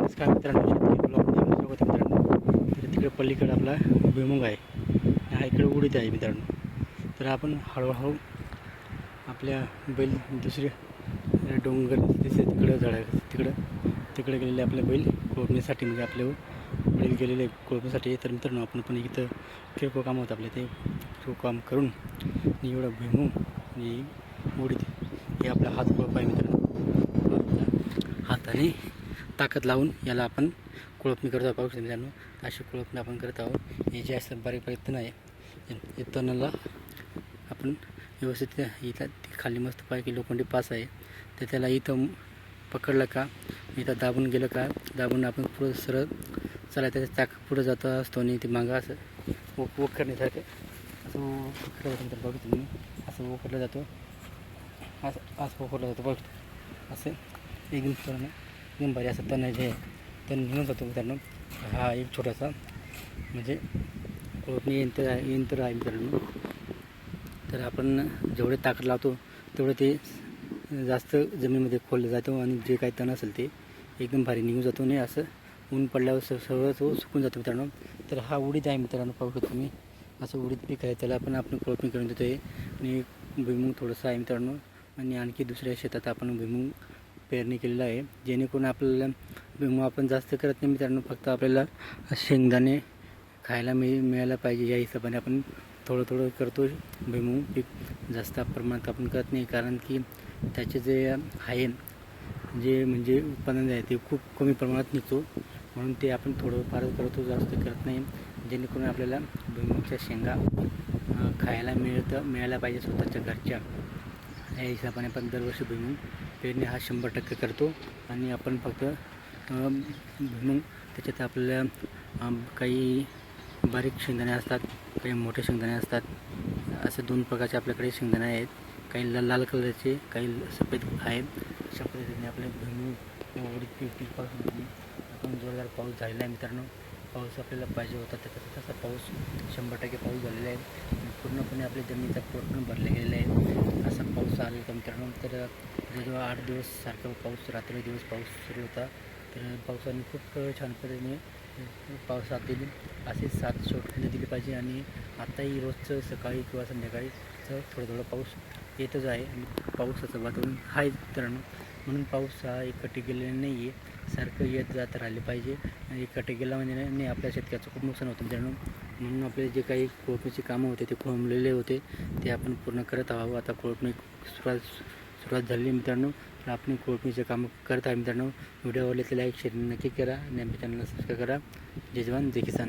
नमस्कार मित्रांनो, शेतकरी ब्लॉगमध्ये आपलं स्वागत आहे मित्रांनो. तर तिकडे पलीकडे आपला भुईमुग आहे, हा इकडे उडीद आहे मित्रांनो. तर आपण हळूहळू आपल्या बैल दुसरे डोंगर दिसते तिकडं झाड आहे, तिकडे गेलेले आपले बैल कोळपणीसाठी, म्हणजे आपले बैल गेलेले कोळपणीसाठी. तर मित्रांनो, आपण पण इथं किरकोळ काम होतं आपल्या, ते किरकोळ काम करून एवढं भुईमुग आणि उडीद हे आपला हात कोळप आहे मित्रांनो. हाताने ताकद लावून याला आपण कोळपणी करत आहोत. पाहू शकतो मित्रांनो, अशी कोळपणी आपण करत आहोत. हे जे असं बारीक बारीक तण आहे, या तणाला आपण व्यवस्थित इथं खाली मस्त पाय लोखंडी पास आहे, तर त्याला इथं पकडलं का, इथं दाबून गेलं का, दाबून आपण पुढं सरळ चला त्याचं चाक पुढं जात असतो आणि ते मागं असं वखरण्यासारखं असं वखरलं जातं. तर बघू तुम्ही, असं वखरलं जातो, असं वखरलं जातं. बघ असं एकदम भारी असं तण जे तण निघून जातो मित्रांनो. हा एक छोटासा म्हणजे कोळपणी यंत्र आहे मित्रांनो. तर आपण जेवढे ताकद लावतो तेवढं ते जास्त जमिनीमध्ये खोललं जातं आणि जे काही तण असेल ते एकदम भारी निघून जातो आणि असं ऊन पडल्यावर सगळं तो सुकून जातो मित्रांनो. तर हा उडीद आहे मित्रांनो, पाहू शकतो तुम्ही, असं उडीद पीक आहे, त्याला आपण कोळपणी करून देतो आहे. आणि भुईमुग थोडंसं आहे मित्रांनो, आणि आणखी दुसऱ्या शेतात आपण भुईमुग पेरणी केलेलं आहे, जेणेकरून आपल्याला भुईमुग आपण जास्त करत नाही मित्रांनो. फक्त आपल्याला शेंगदाणे खायला मिळायला पाहिजे या हिशोबाने आपण थोडं करतो. भुईमुग पीक जास्त प्रमाणात आपण करत नाही, कारण की त्याचे जे आहे जे म्हणजे उत्पादन आहे ते खूप कमी प्रमाणात निघतो, म्हणून ते आपण थोडं फारच करतो, जास्त करत नाही. जेणेकरून आपल्याला भुईमुगच्या शेंगा खायला मिळायला पाहिजे स्वतःच्या घरच्या, या हिशोबाने आपण दरवर्षी भुईमुग पेरणी हा 100% करतो. आणि आपण फक्त भुईमुग त्याच्यात आपल्याला काही बारीक शेंगदाणे असतात, काही मोठे शेंगदाणे असतात, असे 2 प्रकारचे आपल्याकडे शेंगदाणे आहेत. काही लाल कलरचे, काही सफेद आहेत. अशा पद्धतीने आपले भुईमुग उडीद पीक पासून आपण जोरदार पाऊस झालेला आहे मित्रांनो. पाऊस आपल्याला पाहिजे होता, तसा पाऊस 100% पाऊस झालेला आहे. पूर्णपणे आपल्या जमिनीचा पोट पण भरले गेलेला आहे, असा पाऊस आला होता मित्रांनो. तर जवळजवळ 8 दिवस सारखा पाऊस, रात्रदिवस पाऊस सुरू होता. तर पावसाने खूप छान पद्धतीने पावसात दिली, असेच साथ शेवटपर्यंत दिली पाहिजे. आणि आत्ताही रोजचं सकाळी किंवा संध्याकाळी थोडं पाऊस येतच आहे, आणि पावसाचं वातावरण आहे मित्रांनो. म्हणून पाऊस हा एकटे गेलेला नाही आहे, सारखं येत जात राहिले पाहिजे. आणि एकटे गेला म्हणजे नाही, आपल्या शेतकऱ्याचं खूप नुकसान होतं मित्रांनो. म्हणून आपले जे काही कोळपणीचे कामं होते ते खोळंबलेले होते, ते आपण पूर्ण करत आहोत. आता कोळपणी सुरुवात झाली मित्रांनो. तर आपण कोळपणीचे कामं करत आहे मित्रांनो. व्हिडिओ आवडले तर लाईक शेअर नक्की करा, आणि आमच्या चॅनलला सबस्क्राईब करा. जय जवान जय किसान.